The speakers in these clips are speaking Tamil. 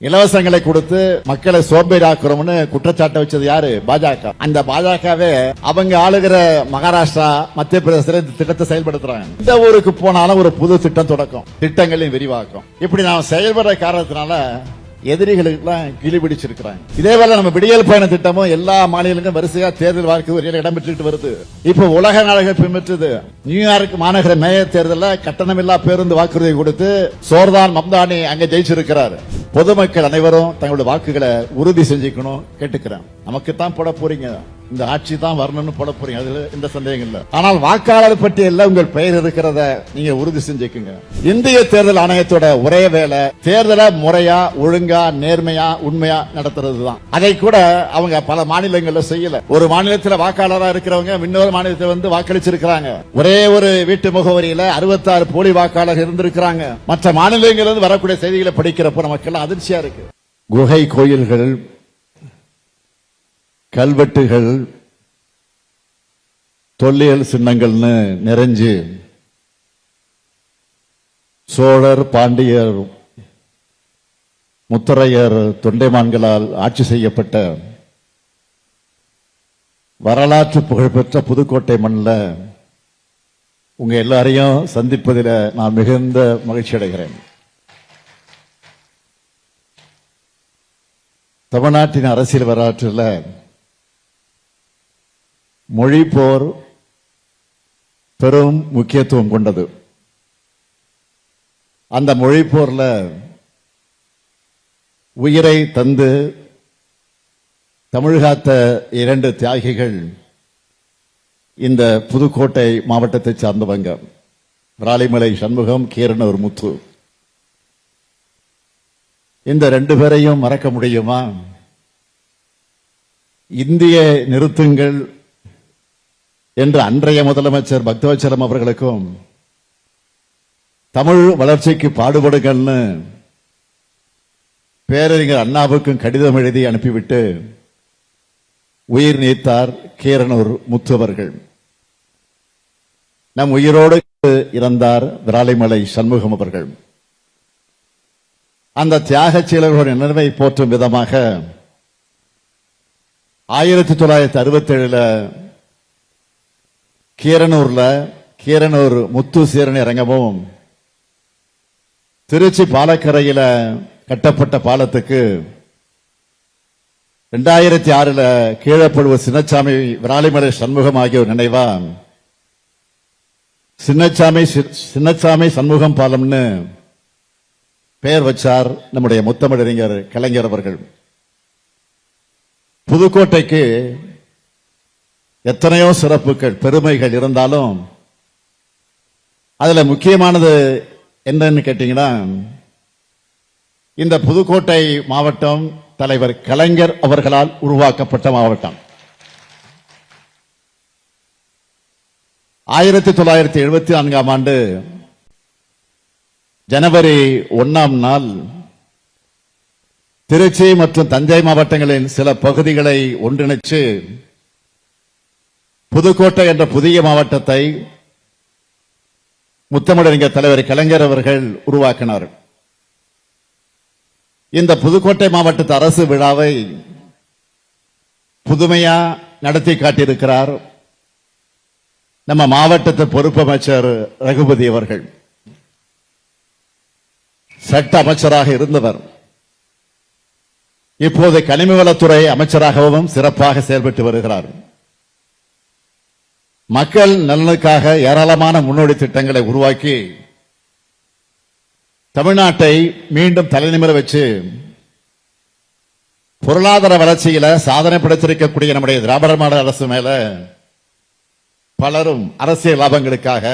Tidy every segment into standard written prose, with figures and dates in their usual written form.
இலவசங்களை கொடுத்து மக்களை சோம்பேறியாக்குறோம்னு குற்றச்சாட்டை வச்சது யாரு? பாஜக. அந்த பாஜகவே அவங்க ஆளுகிற மகாராஷ்டிரா, மத்திய பிரதேசத்துல இந்த திட்டத்தை செயல்படுத்துறாங்க. இந்த ஊருக்கு போனாலும் ஒரு புது திட்டம் தொடக்கம், திட்டங்களின் விரிவாக்கம். இப்படி நாம் செயல்படுற காரணத்தினால எதிரிகளுக்கு கிளி பிடிச்சிருக்கிறாங்க. இதேவேளை நம்ம விடியல் பயண திட்டமும் எல்லா மாநிலங்களும் வரிசையா தேர்தல் வாக்குறுதியில் இடம்பெற்று வருது. இப்ப உலக நாடுகள் பின்பற்றுது. நியூயார்க் மாநகர மேயர் தேர்தலில் கட்டணமில்லா பேருந்து வாக்குறுதி கொடுத்து சோர்தான் மம்தானி அங்க ஜெயிச்சிருக்கிறார். பொதுமக்கள் அனைவரும் தங்களுடைய வாக்குகளை உறுதி செஞ்சுக்கணும் கேட்டுக்கிறேன். நமக்கு தான் போட போறீங்க, இந்த ஆட்சி தான் வரணும்னு போட போறீங்க, அதுல எந்த சந்தேகம் இல்ல. ஆனால் வாக்காளர் பட்டியல்ல உங்கள் பெயர் இருக்கிறத நீங்க உறுதி செஞ்சுக்குங்க. இந்திய தேர்தல் ஆணையத்தோட ஒரே வேலை தேர்தலை முறையா, ஒழுங்கா, நேர்மையா, உண்மையா நடத்துறது தான். அதை கூட அவங்க பல மாநிலங்கள்ல செய்யல. ஒரு மாநிலத்தில் வாக்காளராக இருக்கிறவங்க இன்னொரு மாநிலத்தில் வந்து வாக்களிச்சிருக்கிறாங்க. ஒரே ஒரு வீட்டு முகவரியில 66 போலி வாக்காளர் இருந்திருக்கிறாங்க. மற்ற மாநிலங்களிலிருந்து வரக்கூடிய செய்திகளை படிக்கிறப்ப நமக்கு எல்லாம் அதிர்ச்சியா இருக்கு. குகை கோயில்கள், கல்வெட்டுகள், தொல்லியல் சின்னங்கள்னு நிறைஞ்சு சோழர், பாண்டியர், முத்தரையர், தொண்டைமான்களால் ஆட்சி செய்யப்பட்ட வரலாற்று புகழ்பெற்ற புதுக்கோட்டை மண்ணில் உங்க எல்லாரையும் சந்திப்பதில் நான் மிகுந்த மகிழ்ச்சி அடைகிறேன். தமிழ்நாட்டின் அரசியல் வரலாற்றில் மொழி போர் பெரும் முக்கியத்துவம் கொண்டது. அந்த மொழி போர்ல உயிரை தந்து தமிழ்காத்த 2 தியாகிகள் இந்த புதுக்கோட்டை மாவட்டத்தை சார்ந்தவங்க. விராலிமலை சண்முகம், கீரனூர் முத்து. இந்த 2 பேரையும் மறக்க முடியுமா? இந்திய நிறுத்துங்கள் என்று அன்றைய முதலமைச்சர் பக்தவச்சலம் அவர்களுக்கும் தமிழ் வளர்ச்சிக்கு பாடுபடுங்கள்னு பேரறிஞர் அண்ணாவுக்கும் கடிதம் எழுதி அனுப்பிவிட்டு உயிர் நீத்தார் கீரனூர் முத்து அவர்கள். நம் உயிரோடு இறந்தார் விராலிமலை சண்முகம் அவர்கள். அந்த தியாக செயலர்களுடைய நினைவை போற்றும் விதமாக 1967 கீரனூர்ல கீரனூர் முத்து சீரணி அரங்கமும், திருச்சி பாலக்கரையில கட்டப்பட்ட பாலத்துக்கு 2006 கீழப்படுவ சின்னச்சாமி, விராலிமலை சண்முகம் ஆகியோர் நினைவா சின்னச்சாமி சண்முகம் பாலம்னு பெயர் வச்சார் நம்முடைய முத்தமிழறிஞர் கலைஞர் அவர்கள். புதுக்கோட்டைக்கு எத்தனையோ சிறப்புகள், பெருமைகள் இருந்தாலும் அதுல முக்கியமானது என்னன்னு கேட்டீங்கன்னா, இந்த புதுக்கோட்டை மாவட்டம் தலைவர் கலைஞர் அவர்களால் உருவாக்கப்பட்ட மாவட்டம். 1974 ஆண்டு ஜனவரி 1ஆம் நாள் திருச்சி மற்றும் தஞ்சை மாவட்டங்களின் சில பகுதிகளை ஒன்றிணைச்சு புதுக்கோட்டை என்ற புதிய மாவட்டத்தை முத்தமிழறிஞர் தலைவர் கலைஞர் அவர்கள் உருவாக்கினார். இந்த புதுக்கோட்டை மாவட்டத்து அரசு விழாவை புதுமையா நடத்தி காட்டியிருக்கிறார் நம்ம மாவட்டத்து பொறுப்பு அமைச்சர் ரகுபதி அவர்கள். சட்ட அமைச்சராக இருந்தவர் இப்போது கனிமவளத்துறை அமைச்சராகவும் சிறப்பாக செயல்பட்டு வருகிறார். மக்கள் நலனுக்காக ஏராளமான முன்னோடி திட்டங்களை உருவாக்கி தமிழ்நாட்டை மீண்டும் தலைநிமிர வச்சு பொருளாதார வளர்ச்சியில சாதனை படைத்திருக்கக்கூடிய நம்முடைய திராவிட மாடல் அரசு மேல பலரும் அரசியல் லாபங்களுக்காக,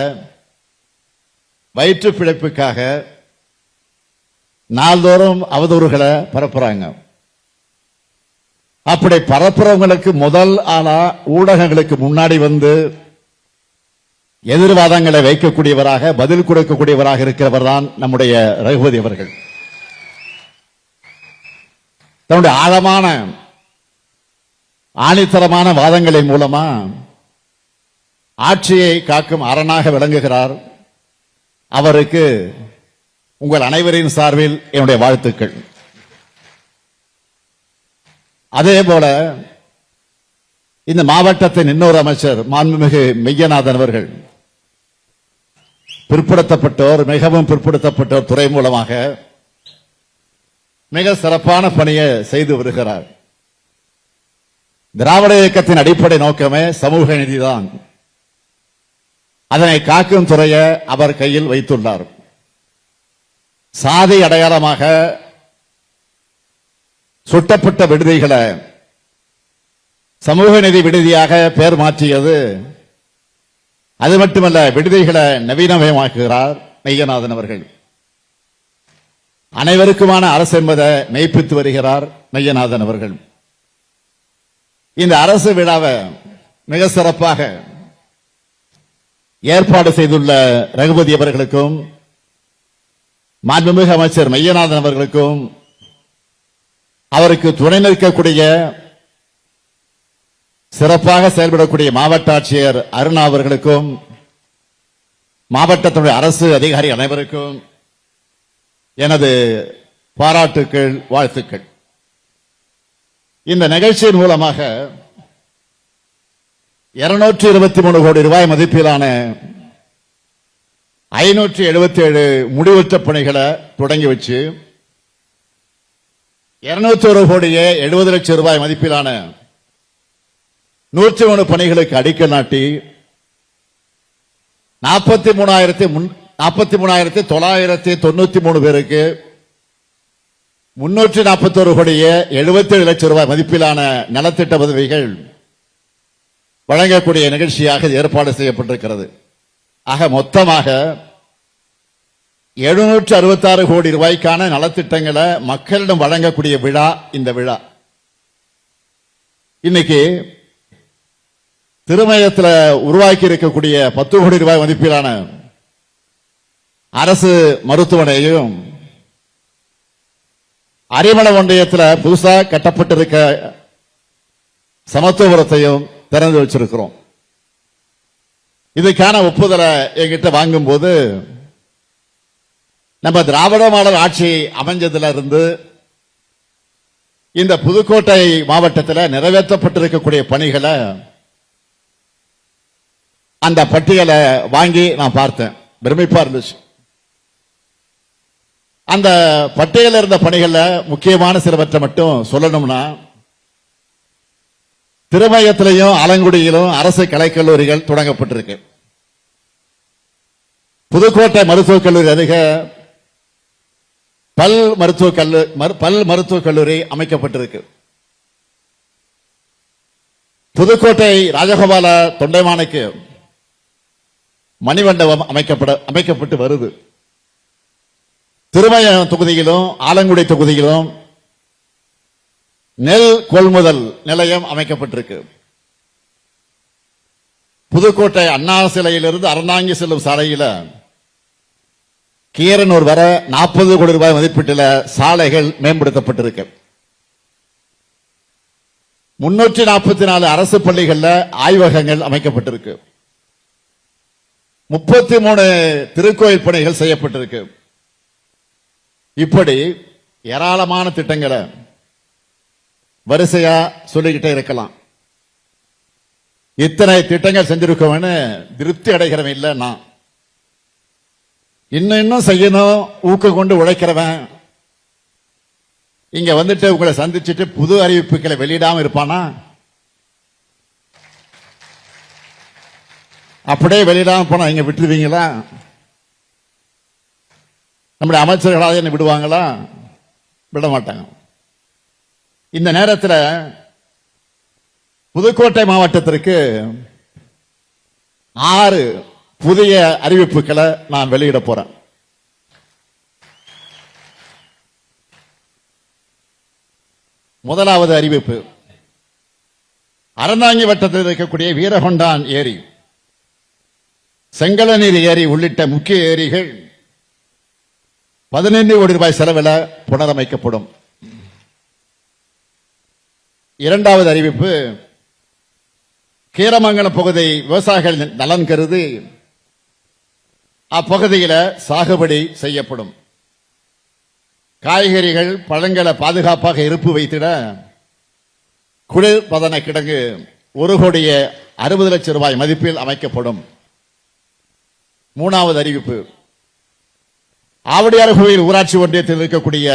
வயிற்று பிழைப்புக்காக நாள்தோறும் அவதூறுகளை பரப்புறாங்க. அப்படி பரப்புறவங்களுக்கு முதல் ஆளா ஊடகங்களுக்கு முன்னாடி வந்து எதிர்வாதங்களை வைக்கக்கூடியவராக, பதில் கொடுக்கக்கூடியவராக இருக்கிறவர் தான் நம்முடைய ரகுபதி அவர்கள். தன்னுடைய ஆழமான ஆணித்தரமான வாதங்களின் மூலமா ஆட்சியை காக்கும் அரணாக விளங்குகிறார். அவருக்கு உங்கள் அனைவரின் சார்பில் என்னுடைய வாழ்த்துக்கள். அதே போல இந்த மாவட்டத்தின் இன்னொரு அமைச்சர் மாண்புமிகு மெய்யநாதன் அவர்கள் பிற்படுத்தப்பட்டோர், மிகவும் பிற்படுத்தப்பட்டோர் துறை மூலமாக மிக சிறப்பான பணியை செய்து வருகிறார். திராவிட இயக்கத்தின் அடிப்படை நோக்கமே சமூக நீதிதான். அதனை காக்கும் துறையை அவர் கையில் வைத்துள்ளார். சாதி அடையாளமாக சுட்டப்பட்ட விடுதிகளை சமூக நீதி விடுதியாக பெயர் மாற்றியது. அது மட்டுமல்ல, விடுதிகளை நவீனமயமாக்குகிறார் மெய்யநாதன் அவர்கள். அனைவருக்குமான அரசு என்பதை மெய்ப்பித்து வருகிறார் மெய்யநாதன் அவர்கள். இந்த அரசு விழாவை மிக சிறப்பாக ஏற்பாடு செய்துள்ள ரகுபதி அவர்களுக்கும் மாண்புமிகு அமைச்சர் மெய்யநாதன் அவர்களுக்கும் அவருக்கு துணை நிற்கக்கூடிய சிறப்பாக செயல்படக்கூடிய மாவட்ட ஆட்சியர் அருணா அவர்களுக்கும் மாவட்டத்துடைய அரசு அதிகாரி அனைவருக்கும் எனது பாராட்டுக்கள், வாழ்த்துக்கள். இந்த நிகழ்ச்சியின் மூலமாக 223 கோடி ரூபாய் மதிப்பிலான 577 முடிவுற்ற பணிகளை தொடங்கி வச்சு 201 கோடியே 70 லட்சம் ரூபாய் மதிப்பிலான 103 பணிகளுக்கு அடிக்கல் நாட்டி 43,993 பேருக்கு 341 கோடியே 77 லட்சம் ரூபாய் மதிப்பிலான நலத்திட்ட உதவிகள் வழங்கக்கூடிய நிகழ்ச்சியாக ஏற்பாடு செய்யப்பட்டிருக்கிறது. ஆக மொத்தமாக 766 கோடி ரூபாய்க்கான நலத்திட்டங்களை மக்களிடம் வழங்கக்கூடிய விழா இந்த விழா. இன்னைக்கு திருமயத்தில் உருவாக்கி இருக்கக்கூடிய 10 கோடி ரூபாய் மதிப்பிலான அரசு மருத்துவமனையையும் அரிமள ஒன்றியத்தில் புதுசா கட்டப்பட்டிருக்க சமத்துவபுரத்தையும் திறந்து வச்சிருக்கிறோம். இதுக்கான ஒப்புதலை என்கிட்ட வாங்கும் போது நம்ம திராவிட மாடல் ஆட்சி அமைஞ்சதுல இருந்து இந்த புதுக்கோட்டை மாவட்டத்தில் நிறைவேற்றப்பட்டிருக்கக்கூடிய பணிகளை அந்த பட்டியலை வாங்கி நான் பார்த்தேன். பிரமிப்பா இருந்துச்சு. அந்த பட்டியலில் இருந்த பணிகள்ல முக்கியமான சிலவற்றை மட்டும் சொல்லணும்னா, திருமயத்திலையும் ஆலங்குடியிலும் அரசு கலைக்கல்லூரிகள் தொடங்கப்பட்டிருக்கு. புதுக்கோட்டை மருத்துவக் கல்லூரி அருகே பல் மருத்துவக் கல்லூரி அமைக்கப்பட்டிருக்கு. புதுக்கோட்டை ராஜகோபால தொண்டைமானுக்கு மணிமண்டபம் அமைக்கப்பட்டு வருது. திருமய தொகுதியிலும் ஆலங்குடி தொகுதியிலும் நெல் கொள்முதல் நிலையம் அமைக்கப்பட்டிருக்கு. புதுக்கோட்டை அண்ணா சிலையிலிருந்து அறந்தாங்கி செல்லும் சாலையில கீரனூர் வர 40 கோடி ரூபாய் மதிப்பீட்டில் சாலைகள் மேம்படுத்தப்பட்டிருக்கு. 344 அரசு பள்ளிகள்ல ஆய்வகங்கள் அமைக்கப்பட்டிருக்கு. 33 திருக்கோயில் பணிகள் செய்யப்பட்டிருக்கு. இப்படி ஏராளமான திட்டங்களை வரிசையா சொல்லிக்கிட்டே இருக்கலாம். இத்தனை திட்டங்கள் செஞ்சிருக்கோம்னு திருப்தி அடைகிறவன் இல்ல. நான் இன்னும் செய்யணும், ஊக்கம் கொண்டு உழைக்கிறவன் இங்க வந்துட்டு உங்களை சந்திச்சுட்டு புது அறிவிப்புகளை வெளியிடாம இருப்பானா? அப்படியே வெளியிடாம போனா இங்க விட்டுருவீங்களா? நம்முடைய அமைச்சர்களாக என்ன விடுவாங்களா? விட மாட்டாங்க. இந்த நேரத்தில் புதுக்கோட்டை மாவட்டத்திற்கு 6 புதிய அறிவிப்புகளை நான் வெளியிட போறேன். முதலாவது அறிவிப்பு, அறந்தாங்கி வட்டத்தில் இருக்கக்கூடிய வீரகொண்டான் ஏரி, செங்கலநீர் ஏரி உள்ளிட்ட முக்கிய ஏரிகள் 15 கோடி ரூபாய் செலவில் புனரமைக்கப்படும். இரண்டாவது அறிவிப்பு, கீரமங்கலம் பகுதி விவசாயிகள் நலன் கருதி அப்பகுதியில் சாகுபடி செய்யப்படும். காய்கறிகள் பழங்களை பாதுகாப்பாக இருப்பு வைத்திட குளிர்பதன கிடங்கு 1,60,00,000 ரூபாய் மதிப்பில் அமைக்கப்படும். மூணாவது அறிவிப்பு, ஆவடியார் கோயில் ஊராட்சி ஒன்றியத்தில் இருக்கக்கூடிய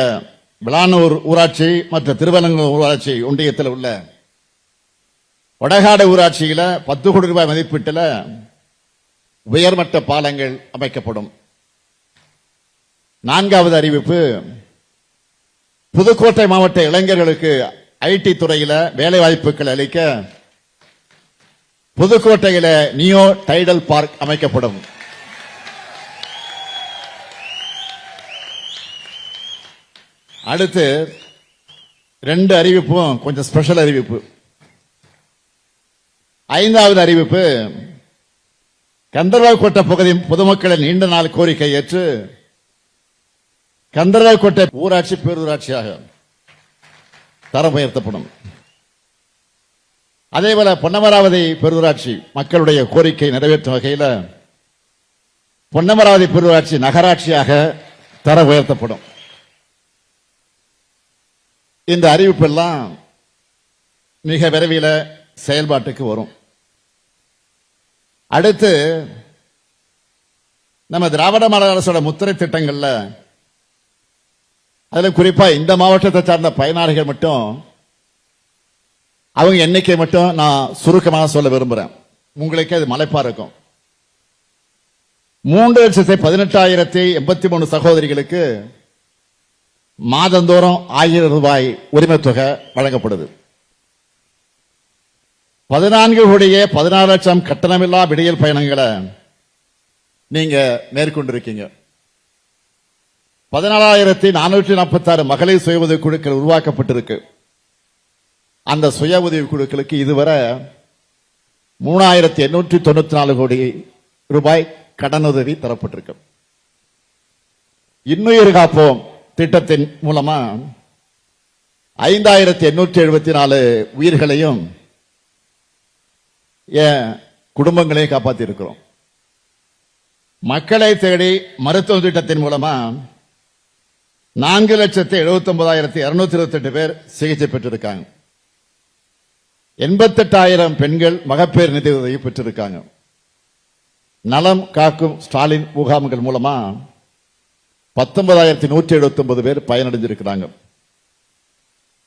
விளானூர் ஊராட்சி மற்றும் திருவலங்கூர் ஊராட்சி ஒன்றியத்தில் உள்ள வடகாடு ஊராட்சியில 10 கோடி ரூபாய் மதிப்பீட்டில் உயர்மட்ட பாலங்கள் அமைக்கப்படும். நான்காவது அறிவிப்பு, புதுக்கோட்டை மாவட்ட இளைஞர்களுக்கு ஐடி துறையில வேலை வாய்ப்புகள் அளிக்க புதுக்கோட்டையில நியோ டைடல் பார்க் அமைக்கப்படும். அடுத்து 2 அறிவிப்பும் கொஞ்சம் ஸ்பெஷல் அறிவிப்பு. 5வது அறிவிப்பு, கந்தர்வாக்கோட்டை பகுதி பொதுமக்களின் நீண்ட நாள் கோரிக்கை ஏற்று கந்தர்வாக்கோட்டை ஊராட்சி பேரூராட்சியாக தரம் உயர்த்தப்படும். அதேபோல பொன்னமராவதி பேரூராட்சி மக்களுடைய கோரிக்கை நிறைவேற்றும் வகையில் பொன்னமராவதி பேரூராட்சி நகராட்சியாக தரம் உயர்த்தப்படும். இந்த அறிவிப்பெல்லாம் மிக விரைவில் செயல்பாட்டுக்கு வரும். அடுத்து நம்ம திராவிட மாடல் அரசோட முத்திரை திட்டங்கள்ல அதுல குறிப்பா இந்த மாவட்டத்தை சார்ந்த பயனாளிகள் மட்டும் அவங்க எண்ணிக்கை மட்டும் நான் சுருக்கமாக சொல்ல விரும்புறேன். உங்களுக்கு அது மலைப்பா இருக்கும். 3,18,083 சகோதரிகளுக்கு மாதந்தோறும் 1000 ரூபாய் உரிமை தொகை வழங்கப்படுது. 14,16,00,000 கட்டணமில்லா விடியல் பயணங்களை நீங்க மேற்கொண்டிருக்கீங்க. 14,446 மகளிர் சுய உதவி குழுக்கள் உருவாக்கப்பட்டிருக்கு. அந்த சுய உதவி குழுக்களுக்கு இதுவரை 3,894 கோடி ரூபாய் கடனுதவி தரப்பட்டிருக்கு. இன்னுயிர் காப்போம் திட்டத்தின் மூலமா 5,874 உயிர்களையும் குடும்பங்களையும் காப்பாற்றி இருக்கிறோம். மக்களை தேடி மருத்துவ திட்டத்தின் மூலமா 4,79,228 பேர் சிகிச்சை பெற்றிருக்காங்க. 88,000 பெண்கள் மகப்பேறு நிதி உதவி பெற்றிருக்காங்க. நலம் காக்கும் ஸ்டாலின் முகாம்கள் மூலமா 19,179 பேர் பயனடைஞ்சிருக்கிறாங்க.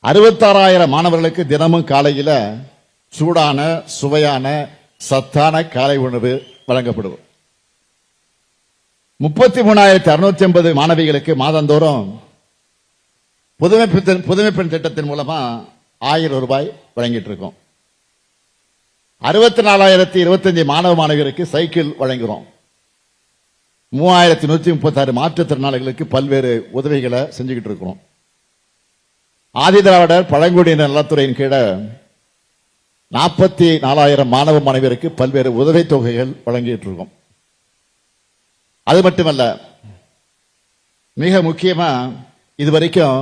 66,000 மாணவர்களுக்கு தினமும் காலையில சூடான சுவையான சத்தான காலை உணவு வழங்கப்படும். 33,650 மாணவிகளுக்கு மாதந்தோறும் புதுமை பெண் திட்டத்தின் மூலமா 1000 ரூபாய் வழங்கிட்டு இருக்கோம். 64,025 மாணவ மாணவியருக்கு சைக்கிள் வழங்குகிறோம். 3,136 மாற்றுத்திறனாளிகளுக்கு பல்வேறு உதவிகளை செஞ்சுக்கிட்டு இருக்கிறோம். ஆதிதிராவிடர் பழங்குடியினர் நலத்துறையின் கீழ 44,000 மாணவ மாணவியருக்கு பல்வேறு உதவித் தொகைகள் வழங்கிட்டு இருக்கோம். அது மட்டுமல்ல, மிக முக்கியமா இதுவரைக்கும்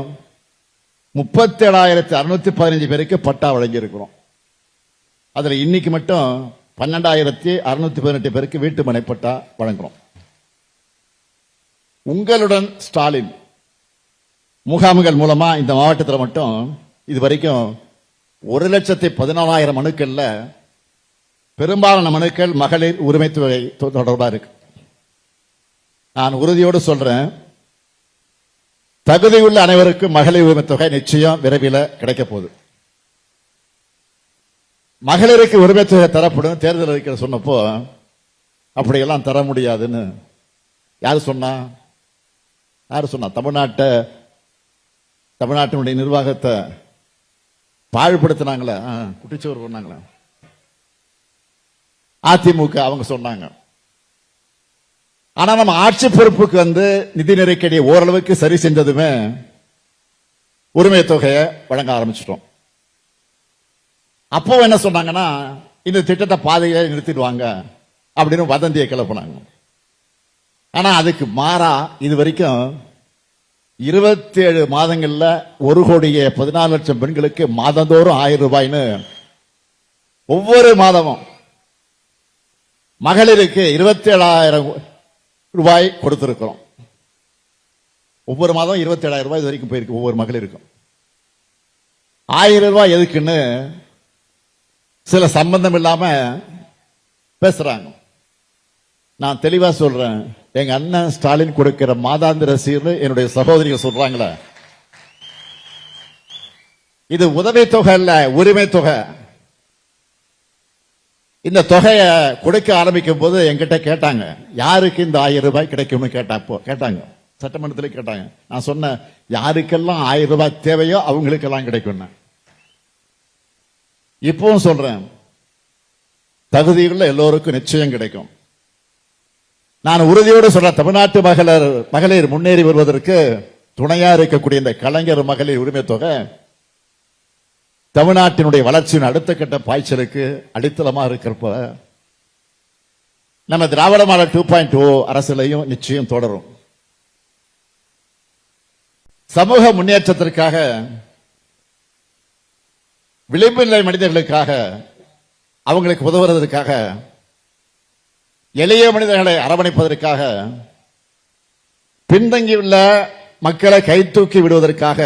37,615 பேருக்கு பட்டா வழங்கி இருக்கிறோம். அதுல இன்னைக்கு மட்டும் 12,618 பேருக்கு வீட்டு மனை பட்டா வழங்குறோம். உங்களுடன் ஸ்டாலின் முகாம்கள் மூலமா இந்த மாவட்டத்தில் மட்டும் இதுவரைக்கும் 1,14,000 மனுக்கள்ல பெரும்பாலான மனுக்கள் மகளிர் உரிமை தொகை தொடர்பா இருக்கு. நான் உறுதியோடு சொல்றேன், தகுதியுள்ள அனைவருக்கும் மகளிர் உரிமை தொகை நிச்சயம் விரைவில் கிடைக்க போகுது. மகளிருக்கு உரிமை தொகை தரப்படும் தேர்தல் அறிக்கை சொன்னப்போ அப்படியெல்லாம் தர முடியாதுன்னு யாரு சொன்னா? தமிழ்நாட்டினுடைய நிர்வாகத்தை பாழ்படுத்தினாங்களே, குட்டிச்சோறு பண்ணாங்களே அதிமுக, அவங்க சொன்னாங்க. ஆனா நம்ம ஆட்சி பொறுப்புக்கு நிதி நெருக்கடி ஓரளவுக்கு சரி செஞ்சதுமே உரிமை தொகையை வழங்க ஆரம்பிச்சிட்டோம். அப்போ என்ன சொன்னாங்கன்னா, இந்த திட்டத்தை பாதையை நிறுத்திடுவாங்க அப்படின்னு வதந்தியை கிளப்பினாங்க. ஆனா அதுக்கு மாறா இது வரைக்கும் 27 மாதங்கள்ல 1,14,00,000 பெண்களுக்கு மாதந்தோறும் 1000 ரூபாய்னு ஒவ்வொரு மாதமும் மகளிருக்கு 27,000 ரூபாய் கொடுத்திருக்கிறோம். ஒவ்வொரு மாதம் 27,000 ரூபாய் இது வரைக்கும் போயிருக்கு ஒவ்வொரு மகளிருக்கும். 1000 ரூபாய் எதுக்குன்னு சில சம்பந்தம் இல்லாம பேசுறாங்க. நான் தெளிவா சொல்றேன், எங்க அண்ணன் ஸ்டாலின் கொடுக்கிற மாதாந்திர சீர்னு என்னுடைய சகோதரிகள் சொல்றாங்களே, இது உதவி தொகை அல்ல, உரிமை தொகை. இந்த தொகையை கொடுக்க ஆரம்பிக்கும் போது என்கிட்ட கேட்டாங்க, யாருக்கு இந்த 1000 ரூபாய் கிடைக்கும்னு கேட்டாங்க, சட்டமன்றத்தில் கேட்டாங்க. நான் சொன்னேன், யாருக்கெல்லாம் 1000 ரூபாய் தேவையோ அவங்களுக்கெல்லாம் கிடைக்கும். இப்பவும் சொல்றேன், தகுதியுள்ள எல்லோருக்கும் நிச்சயம் கிடைக்கும். நான் உறுதியோடு சொல்றேன், தமிழ்நாட்டு மகளிர் முன்னேறி வருவதற்கு துணையா இருக்கக்கூடிய இந்த கலைஞர் மகளிர் உரிமை தொகை தமிழ்நாட்டினுடைய வளர்ச்சியின் அடுத்த கட்ட பாய்ச்சலுக்கு அடித்தளமா இருக்கிறப்ப நம்ம திராவிட மாடல் 2.0 அரசியலையும் நிச்சயம் தொடரும். சமூக முன்னேற்றத்திற்காக, விளிம்பு நிலை மனிதர்களுக்காக, அவங்களுக்கு உதவுவதற்காக, எளிய மனிதர்களை அரவணைப்பதற்காக, பின்தங்கியுள்ள மக்களை கைதூக்கி விடுவதற்காக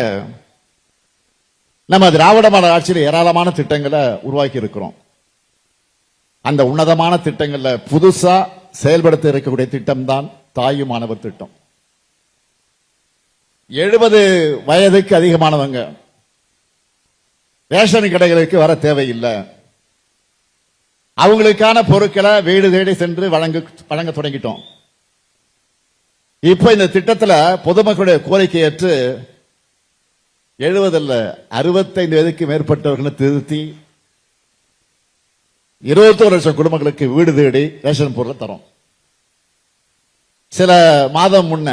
நம்ம திராவிட மாடல் ஆட்சியில் ஏராளமான திட்டங்களை உருவாக்கி இருக்கிறோம். அந்த உன்னதமான திட்டங்கள்ல புதுசா செயல்படுத்த இருக்கக்கூடிய திட்டம் தான் தாய் மாணவர் திட்டம். 70 வயதுக்கு அதிகமானவங்க ரேஷன் கடைகளுக்கு வர தேவையில்லை. அவங்களுக்கான பொருட்களை வீடு தேடி சென்று வழங்க தொடங்கிட்டோம். இப்ப இந்த திட்டத்தில் பொதுமக்களுடைய கோரிக்கை ஏற்று 70 அல்ல 65 வயதுக்கு மேற்பட்டவர்களை திருத்தி 21 லட்சம் குடும்பங்களுக்கு வீடு தேடி ரேஷன் பொருளை தரோம். சில மாதம் முன்ன,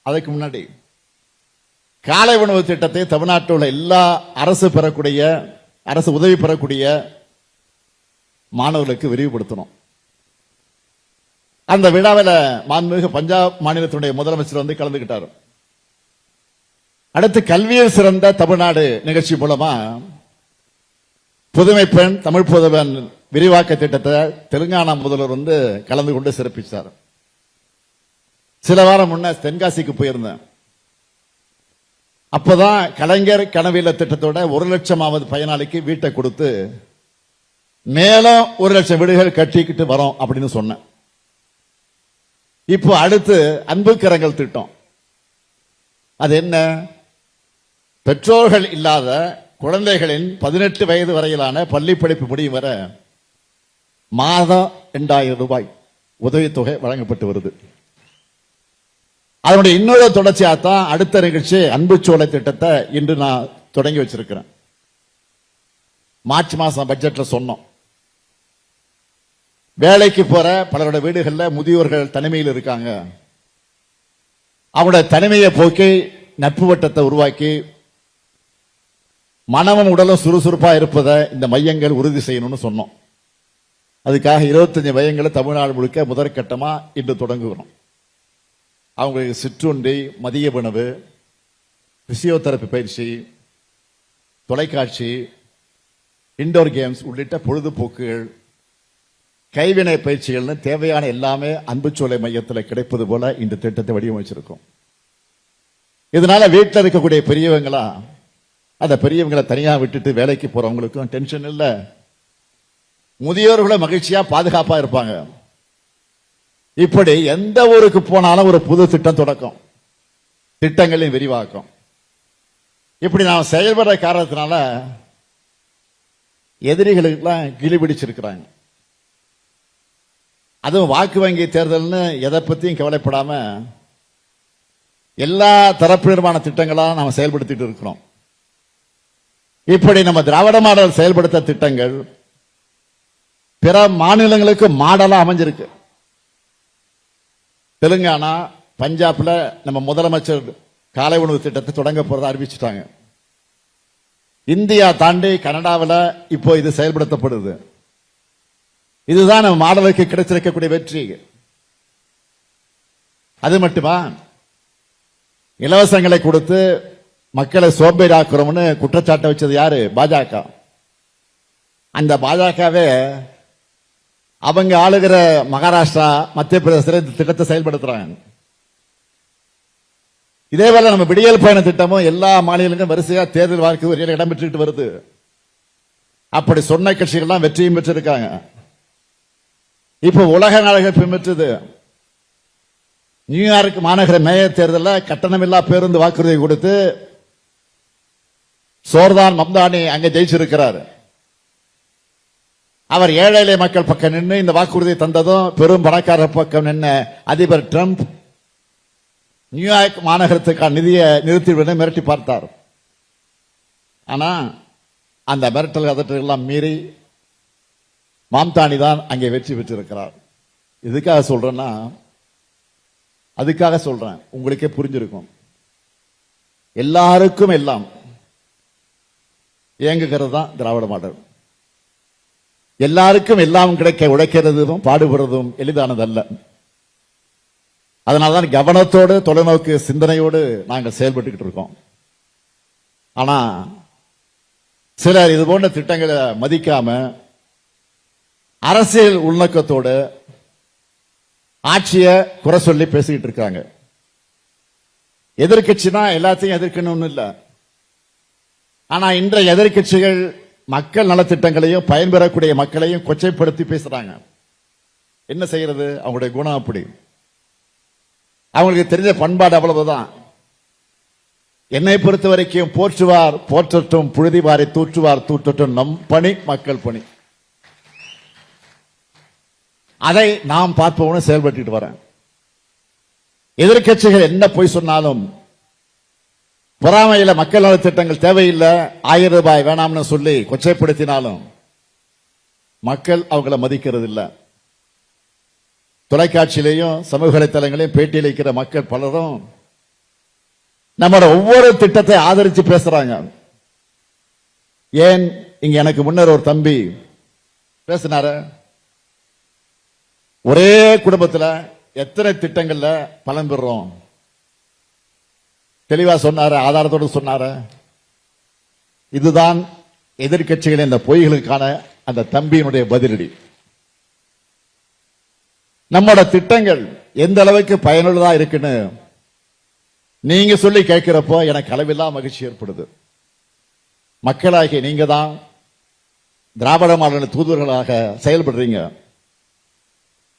அதுக்கு முன்னாடி காலை உணவு திட்டத்தை தமிழ்நாட்டில் உள்ள எல்லா அரசு உதவி பெறக்கூடிய மாணவர்களுக்கு விரிவுபடுத்தணும். அந்த விழாவில் மாண்புமிகு பஞ்சாப் மாநிலத்தினுடைய முதலமைச்சர் வந்து கலந்துகிட்டார். அடுத்து கல்வியில் சிறந்த தமிழ்நாடு நிகழ்ச்சி மூலமா புதுமை பெண் தமிழ் புதல்வன் விரிவாக்க திட்டத்தை தெலுங்கானா முதல்வர் வந்து கலந்து கொண்டு சிறப்பிச்சார். சில வாரம் முன்ன தென்காசிக்கு போயிருந்தேன். அப்பதான் கலைஞர் கனவில திட்டத்தோட 1 லட்சமாவது பயனாளிக்கு வீட்டை கொடுத்து மேலும் 1 லட்சம் வீடுகள் கட்டிக்கிட்டு வரோம் அப்படின்னு சொன்னேன். இப்போ அடுத்து அன்பு கரங்கள் திட்டம். அது என்ன? பெற்றோர்கள் இல்லாத குழந்தைகளின் 18 வயது வரையிலான பள்ளி படிப்பு முடியும் வர மாதம் 2000 ரூபாய் உதவித்தொகை வழங்கப்பட்டு வருது. அதனுடைய இன்னொரு தொடர்ச்சியாகத்தான் அடுத்த நிகழ்ச்சி அன்பு சோலை திட்டத்தை இன்று நான் தொடங்கி வச்சிருக்கிறேன். மார்ச் மாசம் பட்ஜெட்ல சொன்னோம், வேலைக்கு போற பலருடைய வீடுகளில் முதியோர்கள் தனிமையில் இருக்காங்க. அவங்களுடைய தனிமையை போக்கி நட்பு வட்டத்தை உருவாக்கி மனமும் உடலும் சுறுசுறுப்பா இருப்பதை இந்த மையங்கள் உறுதி செய்யணும்னு சொன்னோம். அதுக்காக 25 மையங்களை தமிழ்நாடு முழுக்க முதற்கட்டமா இன்று தொடங்குகிறோம். அவங்களுக்கு சிற்றுண்டி, மதிய உணவு, பிசியோதெரபி பயிற்சி, தொலைக்காட்சி, இண்டோர் கேம்ஸ் உள்ளிட்ட பொழுதுபோக்குகள், கைவினை பயிற்சிகள்னு தேவையான எல்லாமே அன்புச்சோலை மையத்தில் கிடைப்பது போல இந்த திட்டத்தை வடிவமைச்சிருக்கோம். இதனால வீட்டில் இருக்கக்கூடிய பெரியவங்களா அந்த பெரியவங்களை தனியா விட்டுட்டு வேலைக்கு போறவங்களுக்கும் டென்ஷன் இல்ல, முதியோர்களை மகிழ்ச்சியா பாதுகாப்பா இருப்பாங்க. இப்படி எந்த ஊருக்கு போனாலும் ஒரு புது திட்டம் தொடக்கம், திட்டங்களின் விரிவாக்கம். இப்படி நாம் செயல்படுற காரணத்தினால எதிரிகளுக்கெல்லாம் கிளி பிடிச்சிருக்கிறாங்க. அதுவும் வாக்கு வங்கி தேர்தல்னு எதை பத்தியும் கவலைப்படாம எல்லா தரப்பினருமான திட்டங்களா நாம் செயல்படுத்திட்டு இருக்கிறோம். இப்படி நம்ம திராவிட மாடல் செயல்படுத்த திட்டங்கள் பிற மாநிலங்களுக்கு மாடலா அமைஞ்சிருக்கு. தெலுங்கானா, பஞ்சாப்ல நம்ம முதலமைச்சர் காலை உணவு திட்டத்தை தொடங்க போறதா அறிவிச்சுட்டாங்க. இந்தியா தாண்டி கனடாவில் இப்போ இது செயல்படுத்தப்படுது. இதுதான் நம்ம மாடலுக்கு கிடைச்சிருக்கக்கூடிய வெற்றி. அது மட்டுமா, இலவசங்களை கொடுத்து மக்களை சோம்பேறியாக்குறோம்னு குற்றச்சாட்டை வச்சது யாரு? பாஜக. அந்த பாஜகவே அவங்க ஆளுகிற மகாராஷ்டிரா, மத்திய பிரதேசத்தில் இந்த திட்டத்தை செயல்படுத்துறாங்க. இதேவேளை நம்ம விடியல் பயண திட்டமும் எல்லா மாநிலங்களும் வரிசையா தேர்தல் வாக்கு இடம் பெற்றுட்டு வருது. அப்படி சொன்ன கட்சிகள்லாம் வெற்றியும் பெற்றிருக்காங்க. இப்ப உலக நாடுகள் பின்பற்றுது. நியூயார்க் மாநகர மேயர் தேர்தலில் கட்டணமில்லா பேருந்து வாக்குறுதி கொடுத்து சோர்தான் மம்தானி அங்க ஜெயிச்சிருக்கிறார். அவர் ஏழை எளிய மக்கள் பக்கம் நின்று இந்த வாக்குறுதி தந்ததும் பெரும் பணக்காரர் பக்கம் நின்ன அதிபர் டிரம்ப் நியூயார்க் மாநகரத்துக்கான நிதியை நிறுத்திவிட மிரட்டி பார்த்தார். ஆனா அந்த மிரட்டல் அதற்கெல்லாம் மீறி மம்தானி தான் அங்கே வெற்றி பெற்றிருக்கிறார். எதுக்காக சொல்றேன்னா, அதுக்காக சொல்றேன், உங்களுக்கே புரிஞ்சிருக்கும். எல்லாருக்கும் எல்லாம் இயங்குகிறது தான் திராவிட மாடல். எல்லாருக்கும் எல்லாம் கிடைக்க உழைக்கிறதும் பாடுபடுறதும் எளிதானதல்ல. அதனால்தான் கவனத்தோடு தொலைநோக்கு சிந்தனையோடு நாங்கள் செயல்பட்டு இருக்கோம். ஆனா சிலர் இது போன்ற திட்டங்களை மதிக்காம அரசியல் உள்நோக்கத்தோடு ஆட்சியை குறை சொல்லி பேசிக்கிட்டு இருக்காங்க. எதிர்கட்சினா எல்லாத்தையும் எதிர்க்கணும்னு இல்ல. ஆனா இன்றைய எதிர்கட்சிகள் மக்கள் நலத்திட்டங்களையும் பயன்பெறக்கூடிய மக்களையும் கொச்சைப்படுத்தி பேசுறாங்க. என்ன செய்யறது? அவங்களுடைய குணம் அப்படி. அவங்களுக்கு தெரிஞ்ச பண்பாடு அவ்வளவுதான். என்னை பொறுத்த வரைக்கும் போற்றுவார் போற்றட்டும், புழுதிவாரை தூற்றுவார் தூற்றட்டும், நம் பணி மக்கள் பணி. அதை நாம் பார்ப்போம்னு செயல்பட்டு வரேன். எதிர்கட்சிகள் என்ன போய் சொன்னாலும், பொறாமையில மக்கள் நல திட்டங்கள் தேவையில்லை, 1000 ரூபாய் வேணாம்னு சொல்லி கொச்சைப்படுத்தினாலும் மக்கள் அவங்கள மதிக்கிறது இல்லை. தொலைக்காட்சியிலையும் சமூக வலைத்தளங்களையும் பேட்டியளிக்கிற மக்கள் பலரும் நம்மளோட ஒவ்வொரு திட்டத்தை ஆதரிச்சு பேசுறாங்க. ஏன் இங்க எனக்கு முன்னர் ஒரு தம்பி பேசினாரு, ஒரே குடும்பத்தில் எத்தனை திட்டங்கள்ல பலன் பெறுறோம் தெளிவா சொன்னாரு, ஆதாரத்தோடு சொன்னாரு. இதுதான் எதிர்கட்சிகளின் இந்த பொய்களுக்கான அந்த தம்பியினுடைய பதிலடி. நம்மோட திட்டங்கள் எந்த அளவுக்கு பயனுள்ளதா இருக்குன்னு நீங்க சொல்லி கேட்கிறப்போ எனக்கு அளவில்லா மகிழ்ச்சி ஏற்படுது. மக்களாகிய நீங்க தான் திராவிட மாடல் தூதுவர்களாக செயல்படுறீங்க.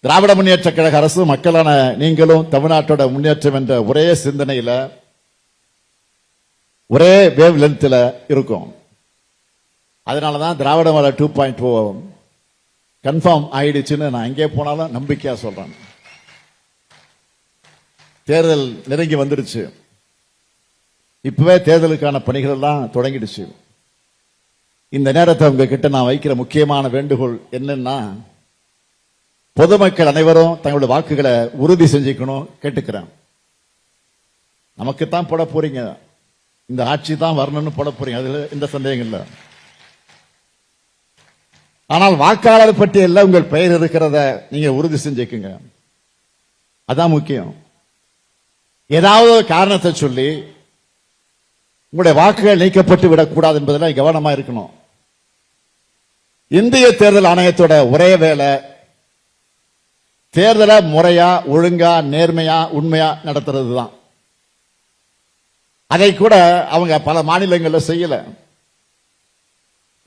திராவிட முன்னேற்ற கழக அரசு மக்களான நீங்களும் தமிழ்நாட்டோட முன்னேற்றம் என்ற ஒரே சிந்தனையில ஒரே வேவ் லென்த்ல இருக்கும். அதனாலதான் திராவிட மாடல் 2.0 கன்ஃபார்ம் ஆயிடுச்சுன்னு நான் எங்கே போனாலும் நம்பிக்கையா சொல்றேன். தேர்தல் நெருங்கி வந்துடுச்சு. இப்பவே தேர்தலுக்கான பணிகள் எல்லாம் தொடங்கிடுச்சு. இந்த நேரத்தை உங்ககிட்ட நான் வைக்கிற முக்கியமான வேண்டுகோள் என்னன்னா, பொதுமக்கள் அனைவரும் தங்களுடைய வாக்குகளை உறுதி செஞ்சுக்கணும் கேட்டுக்கிறேன். நமக்குத்தான் போட போறீங்க, இந்த ஆட்சி தான் வரணும்னு போட போறீங்க, அதுல எந்த சந்தேகம் இல்லை. ஆனால் வாக்காளர் பட்டியலில் உங்கள் பெயர் இருக்கிறத நீங்க உறுதி செஞ்சுக்குங்க, அதான் முக்கியம். ஏதாவது காரணத்தை சொல்லி உங்களுடைய வாக்குகள் நீக்கப்பட்டு விடக்கூடாது என்பதில் கவனமா இருக்கணும். இந்திய தேர்தல் ஆணையத்தோட ஒரே வேலை தேர்தலை முறையா ஒழுங்கா நேர்மையா உண்மையா நடத்துறது தான். அதை கூட அவங்க பல மாநிலங்களில் செய்யல.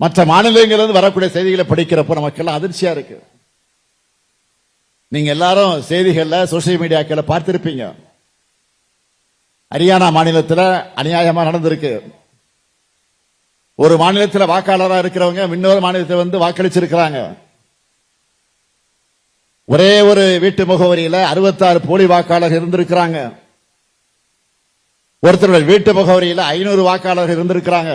மற்ற மாநிலங்களிலிருந்து வரக்கூடிய செய்திகளை படிக்கிறப்ப நமக்கெல்லாம் அதிர்ச்சியா இருக்கு. நீங்க எல்லாரும் செய்திகள்ல சோசியல் மீடியாக்களை பார்த்திருப்பீங்க. ஹரியானா மாநிலத்தில் அநியாயமா நடந்திருக்கு. ஒரு மாநிலத்தில் வாக்காளராக இருக்கிறவங்க இன்னொரு மாநிலத்தில் வந்து வாக்களிச்சிருக்கிறாங்க. ஒரே ஒரு வீட்டு முகவரியில 66 போலி வாக்காளர்கள் இருந்திருக்கிறாங்க. ஒருத்தருடைய வீட்டு முகவரியில 500 வாக்காளர்கள் இருந்திருக்கிறாங்க.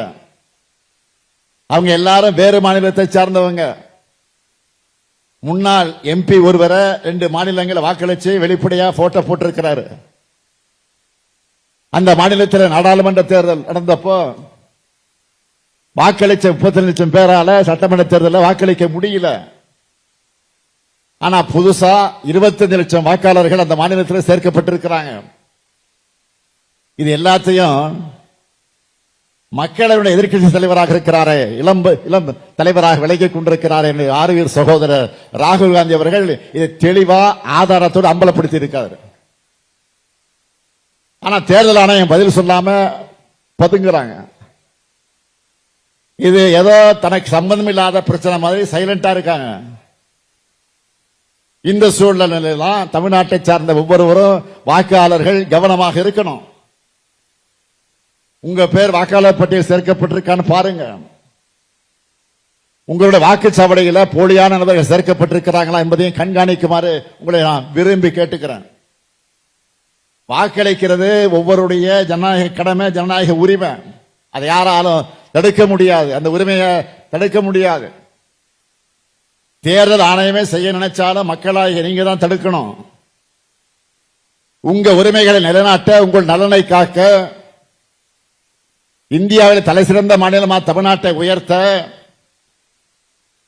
அவங்க எல்லாரும் வேறு மாநிலத்தை சார்ந்தவங்க. முன்னாள் எம்பி ஒருவரை 2 மாநிலங்களை வாக்களிச்சு வெளிப்படையா போட்டோ போட்டிருக்கிறாரு. அந்த மாநிலத்தில் நாடாளுமன்ற தேர்தல் நடந்தப்போ வாக்களிச்ச 30 லட்சம் பேரால சட்டமன்ற தேர்தலில் வாக்களிக்க முடியல. ஆனா புதுசா 25 லட்சம் வாக்காளர்கள் அந்த மாநிலத்தில் சேர்க்கப்பட்டிருக்கிறாங்க. இது எல்லாத்தையும் மக்களுடைய எதிர்க்கட்சி தலைவராக இருக்கிறாரே, இளம் தலைவராக விலகிக் கொண்டிருக்கிறார் என்று ஆர்வீர் சகோதரர் ராகுல் காந்தி அவர்கள் இதை தெளிவா ஆதாரத்தோடு அம்பலப்படுத்தி இருக்காரு. ஆனா தேர்தல் ஆணையம் பதில் சொல்லாம பதுங்குறாங்க. இது ஏதோ தனக்கு சம்பந்தம் இல்லாத பிரச்சனை மாதிரி சைலண்டா இருக்காங்க. இந்த சூழ்நிலையிலாம் தமிழ்நாட்டை சார்ந்த ஒவ்வொருவரும் வாக்காளர்கள் கவனமாக இருக்கணும். உங்க பேர் வாக்காளர் பட்டியல் சேர்க்கப்பட்டிருக்கான்னு பாருங்க. உங்களுடைய வாக்குச்சாவடியில போலியான நபர்கள் சேர்க்கப்பட்டிருக்கிறாங்களா என்பதையும் கண்காணிக்குமாறு உங்களை நான் விரும்பி கேட்டுக்கிறேன். வாக்களிக்கிறது ஒவ்வொருடைய ஜனநாயக கடமை, ஜனநாயக உரிமை. அதை யாராலும் தடுக்க முடியாது, அந்த உரிமையை தடுக்க முடியாது. தேர்தல் ஆணையமே செய்ய நினைச்சாலும் மக்களாகிய நீங்க தான் தடுக்கணும். உங்க உரிமைகளை நிலைநாட்ட, உங்கள் நலனை காக்க, இந்தியாவில் தலை சிறந்த மாநிலமா தமிழ்நாட்டை உயர்த்த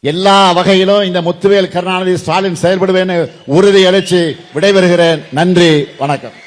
எல்லா வகையிலும் இந்த முத்துவேல் கருணாநிதி ஸ்டாலின் செயல்படுவேன் உறுதி அளித்து விடைபெறுகிறேன். நன்றி, வணக்கம்.